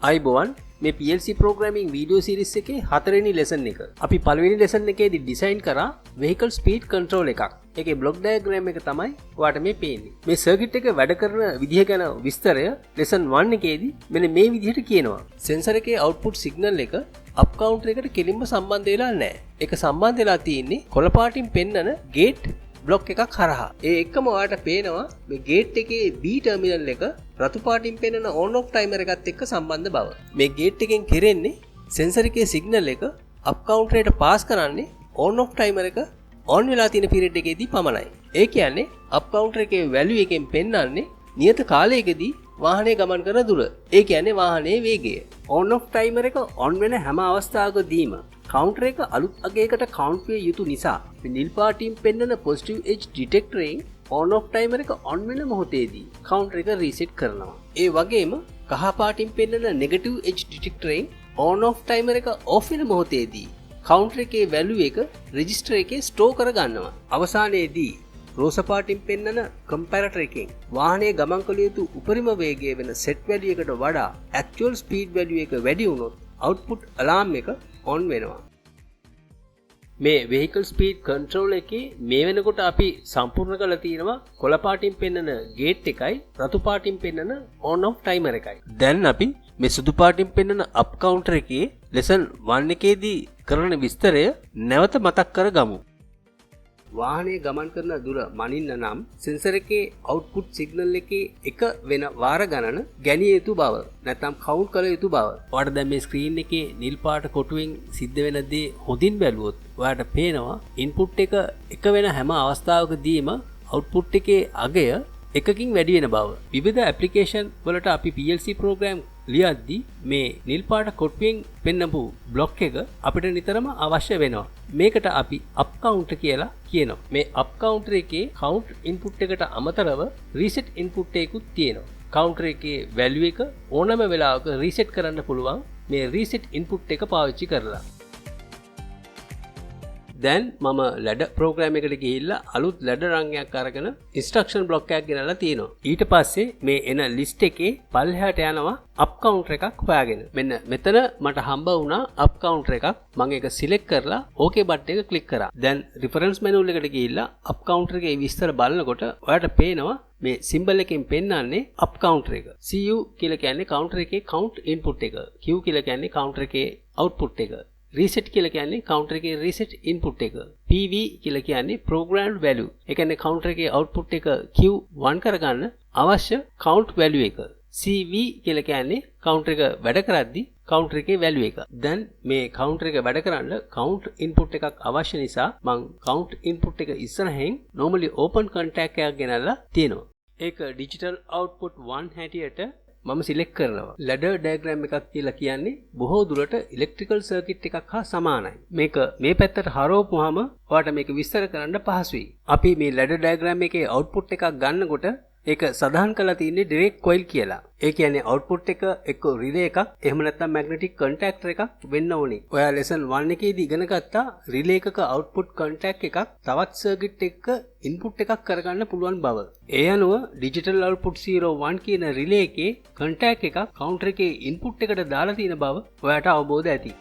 අයිබෝවන් මේ PLC programming video series එකේ හතරවෙනි lesson එක. අපි පළවෙනි lesson එකේදී design කරා vehicle speed control එකක්. ඒකේ block diagram එක තමයි ඔයාලට මේ පේන්නේ. මේ circuit එක වැඩ කරන විදිහ ගැන විස්තරය lesson 1 එකේදී මෙන්න මේ විදිහට කියනවා. sensor එකේ output signal එක up counter එකට කෙලින්ම සම්බන්ධ වෙලා නැහැ. ඒක සම්බන්ධ වෙලා තියෙන්නේ කොළ පාටින් පෙන්නන gate බ්ලොක් එකක් හරහා. ඒ එක්කම ඔයාලට පේනවා මේ ගේට් එකේ B ටර්මිනල් එක රතු පාටින් පෙනෙන on off timer එකත් එක්ක සම්බන්ධ බව. මේ ගේට් එකෙන් කෙරෙන්නේ සෙන්සර් එකේ සිග්නල් එක අප් කවුන්ටර් එකට පාස් කරන්නේ on off timer එක on වෙලා තියෙන පීරියඩ් එකේදී පමණයි. ඒ කියන්නේ අප් කවුන්ටර් එකේ වැලියු එකෙන් පෙන්වන්නේ නියත කාලයකදී වාහනේ ගමන් කරන දුර. ඒ කියන්නේ වාහනේ වේගය. on off timer එක on වෙන හැම අවස්ථාවකදීම කවුන්ටර් එක අලුත් අගයකට කවුන්ට් විය යුතු නිසා මේ නිල් පාටින් පෙන්වන positive edge detector එකෙන් on off timer එක on වෙන මොහොතේදී කවුන්ටර් එක රීසෙට් කරනවා. ඒ වගේම කහ පාටින් පෙන්වන negative edge detector එකෙන් on off timer එක off වෙන මොහොතේදී කවුන්ටර් එකේ වැලියු එක රෙජිස්ටර් එකේ ස්ටෝර් කර ගන්නවා. අවසානයේදී රෝස පාටින් පෙන්වන කම්පැරටර් එකෙන් වාහනයේ ගමන් කළ යුතු උපරිම වේගය වෙන set value එකට වඩා actual speed value එක වැඩි වුණොත් output alarm එක on වෙනවා. මේ vehicle speed control එකේ මේ වෙනකොට අපි සම්පූර්ණ කරලා තියෙනවා කොළ පාටින් පෙන්නන gate එකයි රතු පාටින් පෙන්නන on off timer එකයි. දැන් අපි මේ සුදු පාටින් පෙන්නන up counter එකේ lesson 1 එකේදී කරන විස්තරය නැවත මතක් කරගමු. වාහනේ ගමන් කරන දුර මනින්න නම් සෙන්සර් එකේ output signal එකේ එක වෙන වාර ගණන ගැනිය යුතු බව නැත්නම් කවුන්ට් කළ යුතු බව. ඔයාලට දැන් මේ ස්ක්‍රීන් එකේ නිල් පාට කොටුවෙන් සිද්ධ වෙන දේ හොඳින් බැලුවොත් ඔයාලට පේනවා ඉන්පුට් එක වෙන හැම අවස්ථාවකදීම output එකේ අගය එකකින් වැඩි වෙන බව. විවිධ ඇප්ලිකේෂන් වලට අපි PLC program ලියද්දී මේ නිල් පාට කොටුවෙන් පෙන්නපු බ්ලොක් එක අපිට නිතරම අවශ්‍ය වෙනවා. මේකට අපි up counter කියලා කියනවා. මේ up counter එකේ count input එකට අමතරව reset input එකකුත් තියෙනවා. counter එකේ value එක ඕනම වෙලාවක reset කරන්න පුළුවන් මේ reset input එක පාවිච්චි කරලා. දැන් මම ladder program එකට ගිහිල්ලා අලුත් ladder රංගයක් අරගෙන instruction block එකක් ගෙනල්ලා තියෙනවා. ඊට පස්සේ මේ එන list එකේ පල්ලෙහාට යනවා up counter එකක් හොයාගෙන. මෙන්න මෙතන මට හම්බ වුණා up counter එකක්. මම ඒක select කරලා OK button එක click කරා. දැන් reference menu එකට ගිහිල්ලා up counter එකේ විස්තර බලනකොට ඔයාලට පේනවා මේ symbol එකෙන් පෙන්නන්නේ up counter එක. CU කියලා කියන්නේ counter එකේ count input එක. Q කියලා කියන්නේ counter එකේ output එක. reset කියලා කියන්නේ counter එකේ reset input එක. PV කියලා කියන්නේ programmed value. ඒ කියන්නේ counter එකේ output එක Q1 කරගන්න අවශ්‍ය count value එක. CV කියලා කියන්නේ counter එක වැඩ කරද්දී counter එකේ value එක. දැන් මේ counter එක වැඩ කරන්න count input එකක් අවශ්‍ය නිසා මම count input එක ඉස්සරහින් normally open contact එකක් ගෙනල්ලා තියෙනවා. ඒක digital output 1 හැටියට මම සිලෙක්ට් කරනවා. ladder diagram එකක් කියලා කියන්නේ බොහෝ දුරට electrical circuit එකක් හා සමානයි. මේක මේ පැත්තට හරවපුවාම ඔයාලට මේක විස්තර කරන්න පහසුයි. අපි මේ ladder diagram එකේ output එකක් ගන්නකොට ඒක සඳහන් කරලා තියෙන්නේ direct coil කියලා. ඒ කියන්නේ output එක එක්ක relay එකක් එහෙම නැත්නම් magnetic contactor එකක් වෙන්න ඕනේ. ඔයා lesson 1 එකේදී ඉගෙන ගත්තා relay එකක output contact එකක් තවත් circuit එකක input එකක් කරගන්න පුළුවන් බව. ඒ අනුව digital output 01 කියන relay එකේ contact එකක් counter එකේ input එකට දාලා තියෙන බව ඔයාට අවබෝධ ඇති.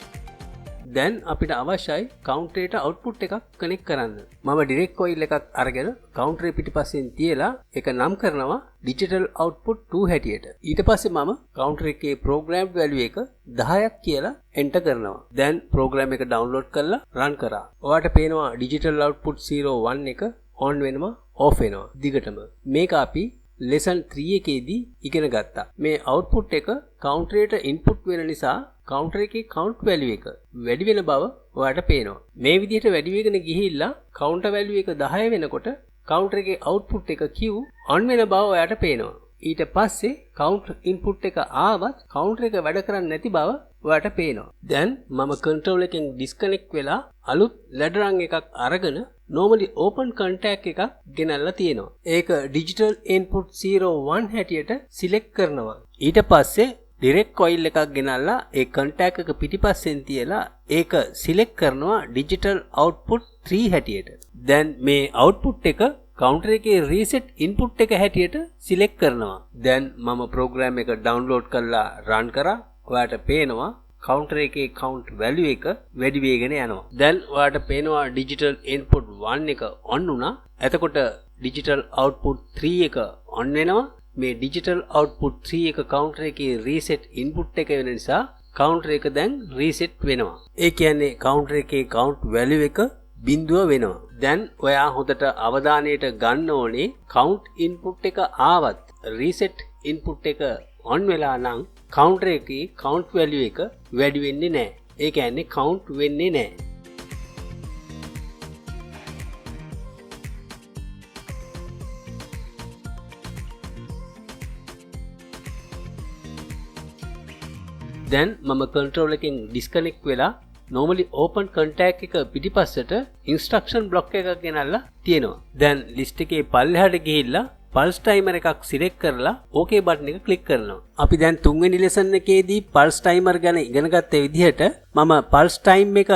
දැන් අපිට අවශ්‍යයි counter එකට output එකක් connect කරන්න. මම direct coil එකක් අරගෙන counter එක පිටිපස්සෙන් තියලා ඒක නම් කරනවා digital output 2 හැටියට. ඊට පස්සේ මම counter එකේ programmed value එක 10ක් කියලා enter කරනවා. දැන් program එක download කරලා run කරා. ඔයාලට පේනවා digital output 01 එක on වෙනවා off වෙනවා දිගටම. මේක අපි lesson 3 එකේදී ඉගෙන ගත්තා. මේ output එක counter එකට input වෙන නිසා counter එකේ count value එක වැඩි වෙන බව ඔයාලට පේනවා. මේ විදිහට වැඩි වෙගෙන ගිහිල්ලා counter value එක 10 වෙනකොට counter එකේ output එක Q on වෙන බව ඔයාලට පේනවා. ඊට පස්සේ count input එක ආවත් counter එක වැඩ කරන්නේ නැති බව ඔයාලට පේනවා. දැන් මම control එකෙන් disconnect වෙලා අලුත් ladder එකක් අරගෙන normally open contact එකක් ගෙනල්ලා තියෙනවා. ඒක digital input 01 හැටියට select කරනවා. ඊට පස්සේ direct coil එකක් ගෙනල්ලා ඒ contact එක පිටිපස්සෙන් තියලා ඒක select කරනවා digital output 3 හැටියට. දැන් මේ output එක counter එකේ reset input එක හැටියට select කරනවා. දැන් මම program එක download කරලා run කරා. ඔයාට පේනවා කවුන්ටර් එකේ කවුන්ට් වැලියු එක වැඩි වෙගෙන යනවා. දැන් ඔයාට පේනවා ඩිජිටල් ඉන්පුට් 1 එක ඔන් වුණා. එතකොට ඩිජිටල් අවුට්පුට් 3 එක ඔන් වෙනවා. මේ ඩිජිටල් අවුට්පුට් 3 එක කවුන්ටර් එකේ රීසෙට් ඉන්පුට් එක වෙන නිසා කවුන්ටර් එක දැන් රීසෙට් වෙනවා. ඒ කියන්නේ කවුන්ටර් එකේ කවුන්ට් වැලියු එක බිඳුව වෙනවා. දැන් ඔයා හොඳට අවධානයට ගන්න ඕනේ කවුන්ට් ඉන්පුට් එක ආවත් රීසෙට් ඉන්පුට් එක ඔන් වෙලා නම් කවුන්ටර් එකේ කවුන්ට් වැලියු එක වැඩි වෙන්නේ නැහැ. ඒ කියන්නේ කවුන්ට් වෙන්නේ නැහැ. දැන් මම කන්ට්‍රෝල් එකෙන් ඩිස්කනෙක්ට් වෙලා normally open contact එක පිටිපස්සට instruction block එකක් ගෙනල්ලා තියෙනවා. දැන් list එකේ පල්ලෙහාට ගිහිල්ලා pulse timer එකක් select කරලා OK button එක click කරනවා. අපි දැන් තුන්වෙනි lesson එකේදී pulse timer ගැන ඉගෙන ගත්ත විදිහට මම pulse time එක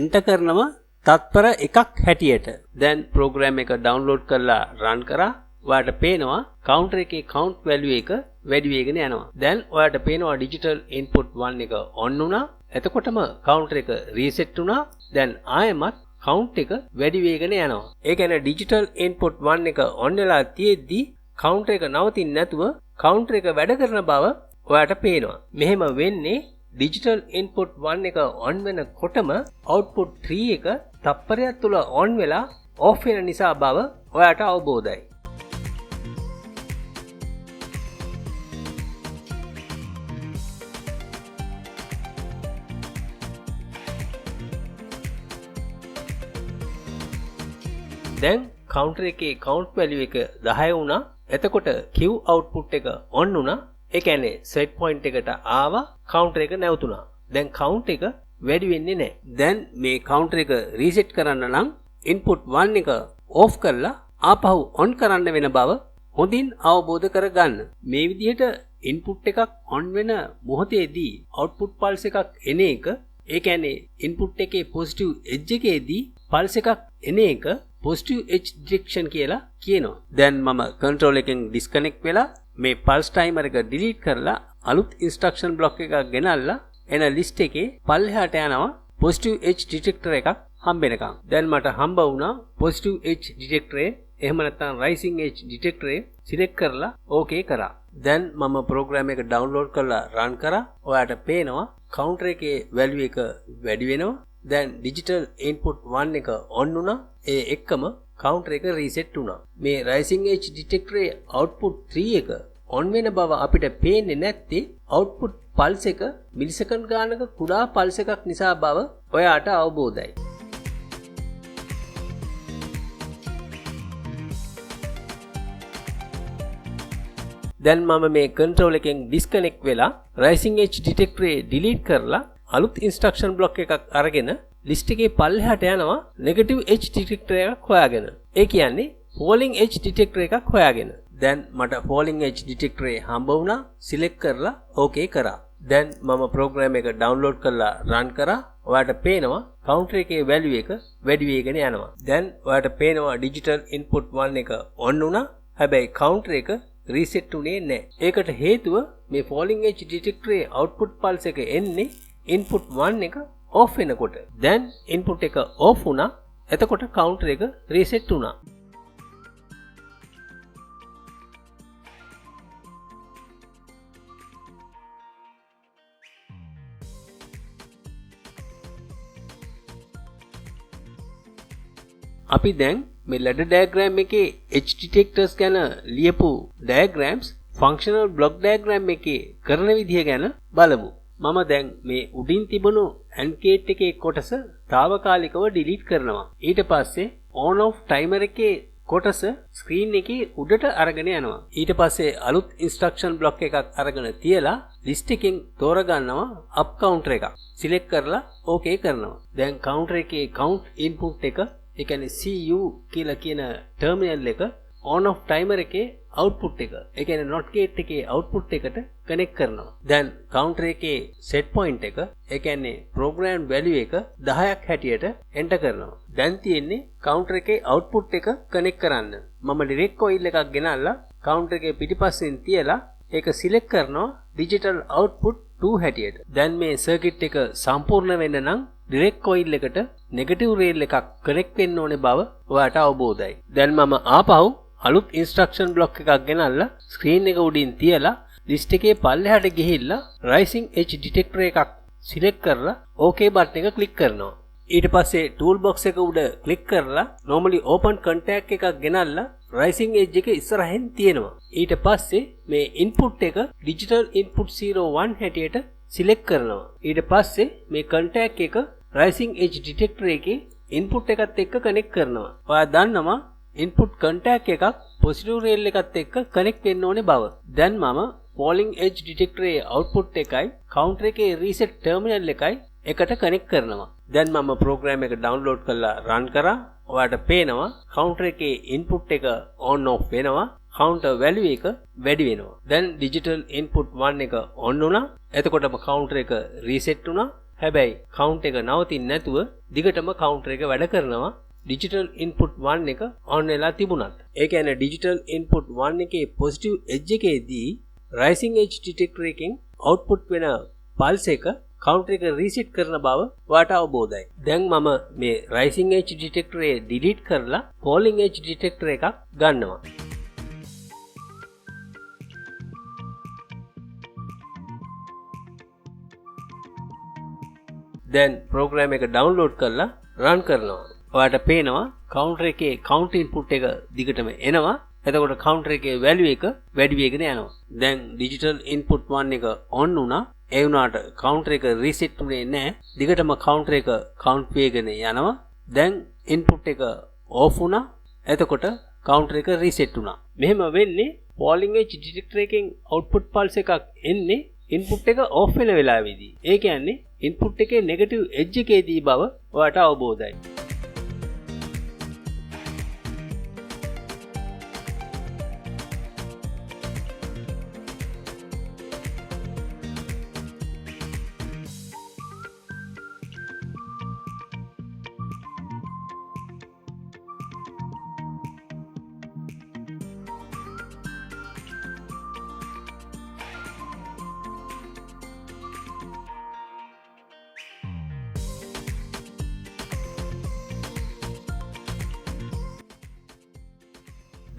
enter කරනවා තත්පර එකක් හැටියට. දැන් program එක download කරලා run කරා. ඔයාට පේනවා counter එකේ count value එක වැඩි වෙගෙන යනවා. දැන් ඔයාට පේනවා digital input 1 එක on වුණා. එතකොටම counter එක reset වුණා. දැන් ආයෙමත් count එක වැඩි වෙගෙන යනවා. ඒ කියන්නේ digital input 1 එක on වෙලා තියෙද්දි counter එක නවතින්නේ නැතුව counter එක වැඩ කරන බව ඔයාට පේනවා. මෙහෙම වෙන්නේ digital input 1 එක on වෙනකොටම output 3 එක තප්පරයක් තුල on වෙලා off වෙන නිසා බව ඔයාට අවබෝධයි. දැන් counter එකේ count value එක 10 වුණා. එතකොට Q output එක on වුණා. ඒ කියන්නේ set point එකට ආවා counter එක නැවතුණා. දැන් count එක වැඩි වෙන්නේ නැහැ. දැන් මේ counter එක reset කරන්න නම් input 1 එක off කරලා ආපහු on කරන්න වෙන බව හොඳින් අවබෝධ කරගන්න. මේ විදිහට input එකක් on වෙන මොහොතේදී output pulse එකක් එන එක, ඒ කියන්නේ input එකේ positive edge එකේදී pulse එකක් එන එක positive edge direction කියලා කියනවා. දැන් මම control එකෙන් disconnect වෙලා මේ pulse timer එක delete කරලා අලුත් instruction block එකක් ගෙනල්ලා එන list එකේ පල්ලෙහාට යනවා positive edge detector එකක් හම්බෙනකම්. දැන් මට හම්බ වුණා positive edge detector එහෙම නැත්නම් rising edge detector select කරලා OK කරා. දැන් මම program එක download කරලා run කරා. ඔයාට පේනවා counter එකේ value එක වැඩි වෙනවා. දැන් digital input 1 එක on වුණා. ඒ එක්කම counter එක reset වුණා. මේ rising edge detector output 3 එක on වෙන බව අපිට පේන්නේ නැත්තේ output pulse එක මිලිසෙකන්ඩ් ගානක කුඩා pulse එකක් නිසා බව ඔයාට අවබෝධයි. දැන් මම මේ control එකෙන් disconnect වෙලා rising edge detector delete කරලා අලුත් instruction block එකක් අරගෙන list එකේ පල්ලෙහාට යනවා negative edge detector එකක් හොයාගෙන. ඒ කියන්නේ falling edge detector එකක් හොයාගෙන. දැන් මට falling edge detector හම්බ වුණා. select කරලා OK කරා. දැන් මම program එක download කරලා run කරා. ඔයාට පේනවා counter එකේ value එක වැඩි වෙගෙන යනවා. දැන් ඔයාට පේනවා digital input 1 එක on වුණා. හැබැයි counter එක reset උනේ නැහැ. ඒකට හේතුව මේ falling edge detector output pulse එක එන්නේ input 1 එක off වෙනකොට. දැන් input එක off වුණා. එතකොට counter එක reset වුණා. අපි දැන් මේ ladder diagram එකේ edge detectors ගැන ලියපු diagrams functional block diagram එකේ කරන විදිය ගැන බලමු. මම දැන් මේ උඩින් තිබුණු AND gate එකේ කොටස తాවකාලිකව delete කරනවා. ඊට පස්සේ on off timer එකේ කොටස screen එකේ උඩට අරගෙන යනවා. ඊට පස්සේ අලුත් instruction block එකක් අරගෙන තියලා list එකෙන් තෝරගන්නවා up counter එකක්. select කරලා OK කරනවා. දැන් counter එකේ count input එක, ඒ කියන්නේ CU කියලා කියන terminal එක on off timer එකේ output එක, ඒ කියන්නේ not gate එකේ output එකට connect කරනවා. දැන් counter එකේ set point එක, ඒ කියන්නේ program value එක 10ක් හැටියට enter කරනවා. දැන් තියෙන්නේ counter එකේ output එක connect කරන්න. මම direct coil එකක් ගෙනල්ලා counter එකේ පිටිපස්සෙන් තියලා ඒක select කරනවා digital output 2 හැටියට. දැන් මේ සර්කිට් එක සම්පූර්ණ වෙන්න නම් ඩිරෙක්ට් කොයිල් එකට නෙගටිව් රේල් එකක් කනෙක්ට් වෙන්න ඕනේ බව ඔයාලට අවබෝධයි. දැන් මම ආපහු අලුත් ඉන්ස්ට්‍රක්ෂන් බ්ලොක් එකක් ගෙනල්ලා ස්ක්‍රීන් එක උඩින් තියලා ලිස්ට් එකේ පල්ලෙහාට ගිහිල්ලා රයිසිං එජ් ඩිටෙක්ටර් එකක් සිලෙක්ට් කරලා OK බටන් එක ක්ලික් කරනවා. ඊට පස්සේ ටූල් බොක්ස් එක උඩ ක්ලික් කරලා normally open contact එකක් ගෙනල්ලා rising edge එක ඉස්සරහින් තියෙනවා. ඊට පස්සේ මේ input එක digital input 01 හැටියට select කරනවා. ඊට පස්සේ මේ contact එක rising edge detector එකේ input එකත් එක්ක connect කරනවා. ඔයා දන්නවා input contact එකක් positive rail එකත් එක්ක connect වෙන්න ඕනේ බව. දැන් මම falling edge detector එකේ output එකයි counter එකේ reset terminal එකයි එකට කනෙක්ට් කරනවා. දැන් මම ප්‍රෝග්‍රෑම් එක ඩවුන්ලෝඩ් කරලා රන් කරා. ඔයාලට පේනවා කවුන්ටර් එකේ ඉන්පුට් එක on off වෙනවා. කවුන්ටර් වැලියු එක වැඩි වෙනවා. දැන් ඩිජිටල් ඉන්පුට් 1 එක on වුණා. එතකොටම කවුන්ටර් එක රීසෙට් වුණා. හැබැයි කවුන්ට් එක නවතින්නේ නැතුව දිගටම කවුන්ටර් එක වැඩ කරනවා. ඩිජිටල් ඉන්පුට් 1 එක on වෙලා තිබුණත්. ඒ කියන්නේ ඩිජිටල් ඉන්පුට් 1 එකේ පොසිටිව් එජ් එකේදී රයිසිං එජ් ඩිටෙක්ටර් එකෙන් අවුට්පුට් වෙන පල්ස් එක කවුන්ටර් එක රීසෙට් කරන බව ඔයාලට අවබෝධයි. දැන් මම මේ රයිසිං එජ් ඩිටෙක්ටර් එක ඩිලීට් කරලා ෆෝලිං එජ් ඩිටෙක්ටර් එකක් ගන්නවා. දැන් ප්‍රෝග්‍රෑම් එක ඩවුන්ලෝඩ් කරලා රන් කරනවා. ඔයාලට පේනවා කවුන්ටර් එකේ කවුන්ට් ඉන්පුට් එක දිගටම එනවා. එතකොට කවුන්ටර් එකේ වැලියු එක වැඩි වෙගෙන යනවා. දැන් ඩිජිටල් ඉන්පුට් 1 එක on වුණා. ඒ වුණාට කවුන්ටර් එක රීසෙට් වුණේ නැහැ. දිගටම කවුන්ටර් එක කවුන්ට් වෙගෙන යනවා. දැන් ඉන්පුට් එක ඕෆ් වුණා. එතකොට කවුන්ටර් එක රීසෙට් වුණා. මෙහෙම වෙන්නේ falling edge detector එකෙන් output pulse එකක් එන්නේ ඉන්පුට් එක ඕෆ් වෙන වෙලාවෙදී. ඒ කියන්නේ ඉන්පුට් එකේ නෙගටිව් එජ් එකේදී බව ඔයාලට අවබෝධයි.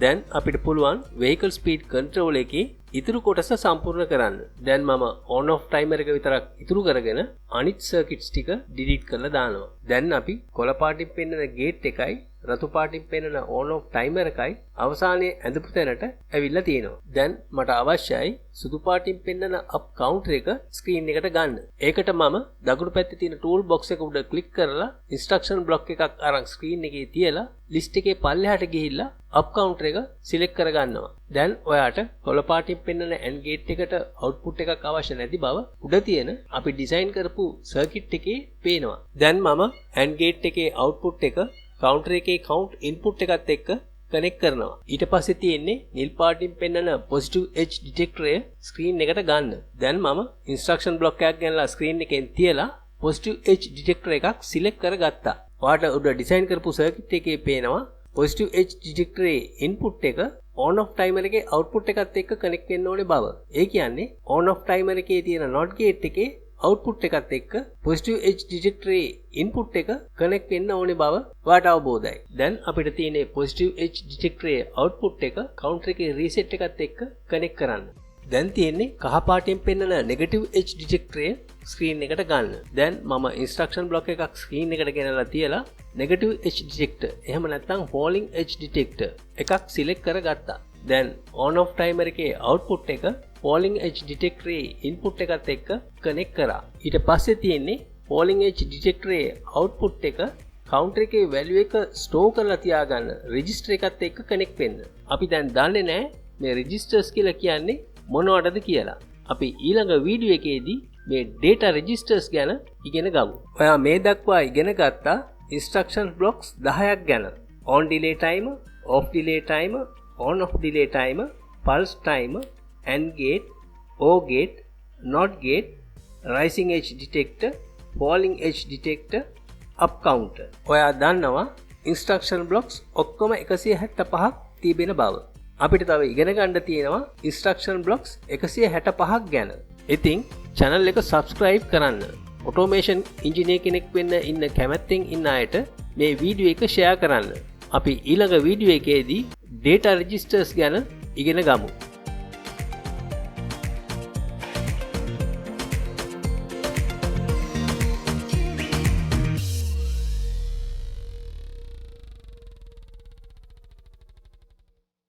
දැන් අපිට පුළුවන් vehicle speed control එකේ ඉතුරු කොටස සම්පූර්ණ කරන්න. දැන් මම on off timer එක විතරක් ඉතුරු කරගෙන අනිත් circuits ටික delete කරලා දානවා. දැන් අපි කොළ පාටින් පෙන්නන gate එකයි රතු පාටින් පෙන්නන on off timer එකයි අවසානයේ ඇඳපු තැනට ඇවිල්ලා තියෙනවා. දැන් මට අවශ්‍යයි සුදු පාටින් පෙන්නන up counter එක screen එකට ගන්න. ඒකට මම දකුණු පැත්තේ තියෙන tool box එක උඩ click කරලා instruction block එකක් අරන් screen එකේ තියලා list එකේ පල්ලෙහාට ගිහිල්ලා up counter එක select කරගන්නවා. දැන් ඔයාට කොළ පාටින් පෙන්නන AND gate එකට output එකක් අවශ්‍ය නැති බව උඩ තියෙන අපි design කරපු circuit එකේ පේනවා. දැන් මම AND gate එකේ output එක counter එකේ count input එකත් එක්ක connect කරනවා. ඊට පස්සේ තියෙන්නේ නිල් පාටින් පෙන්නන positive edge detector එක screen එකට ගන්න. දැන් මම instruction block එකක් ගෙනලා screen එකෙන් තියලා positive edge detector එකක් select කරගත්තා. ඔයාට උඩ design කරපු circuit එකේ පේනවා positive edge detector input එක on off timer එකේ output එකත් එක්ක connect වෙන්න ඕනේ බව. ඒ කියන්නේ on off timer එකේ තියෙන not gate එකේ output එකත් එක්ක positive edge detector input එක connect වෙන්න ඕනේ බව ඔයාට අවබෝධයි. දැන් අපිට තියෙන්නේ positive edge detector output එක counter එකේ reset එකත් එක්ක connect කරන්න. දැන් තියෙන්නේ කහ පාටින් පෙන්නන negative edge detector screen එකට ගන්න. දැන් මම instruction block එකක් screen එකට ගෙනලා තියලා negative edge detector එහෙම නැත්නම් falling edge detector එකක් select කරගත්තා. දැන් on off timer එකේ output එක falling edge detector input එකත් එක්ක connect කරා. ඊට පස්සේ තියෙන්නේ falling edge detector output එක counter එකේ value එක store කරලා තියාගන්න register එකත් එක්ක connect වෙන්න. අපි දැන් දන්නේ නැහැ මේ registers කියලා කියන්නේ මොනවටද කියලා. අපි ඊළඟ වීඩියෝ එකේදී මේ data registers ගැන ඉගෙන ගමු. ඔයා මේ දක්වා ඉගෙන ගත්තා instruction blocks 10ක් ගැන. on delay timer, off delay timer, on off delay timer, pulse timer, AND gate, OR gate, NOT gate, rising edge detector, falling edge detector, up counter. ඔයා දන්නවා instruction blocks ඔක්කොම 165ක් තිබෙන බව. අපිට තව ඉගෙන ගන්න තියෙනවා instruction blocks 165ක් ගැන. ඉතින් channel එක subscribe කරන්න. automation engineer කෙනෙක් වෙන්න ඉන්න කැමැත්තෙන් ඉන්න අයට මේ වීඩියෝ එක share කරන්න. අපි ඊළඟ වීඩියෝ එකේදී data registers ගැන ඉගෙන ගමු.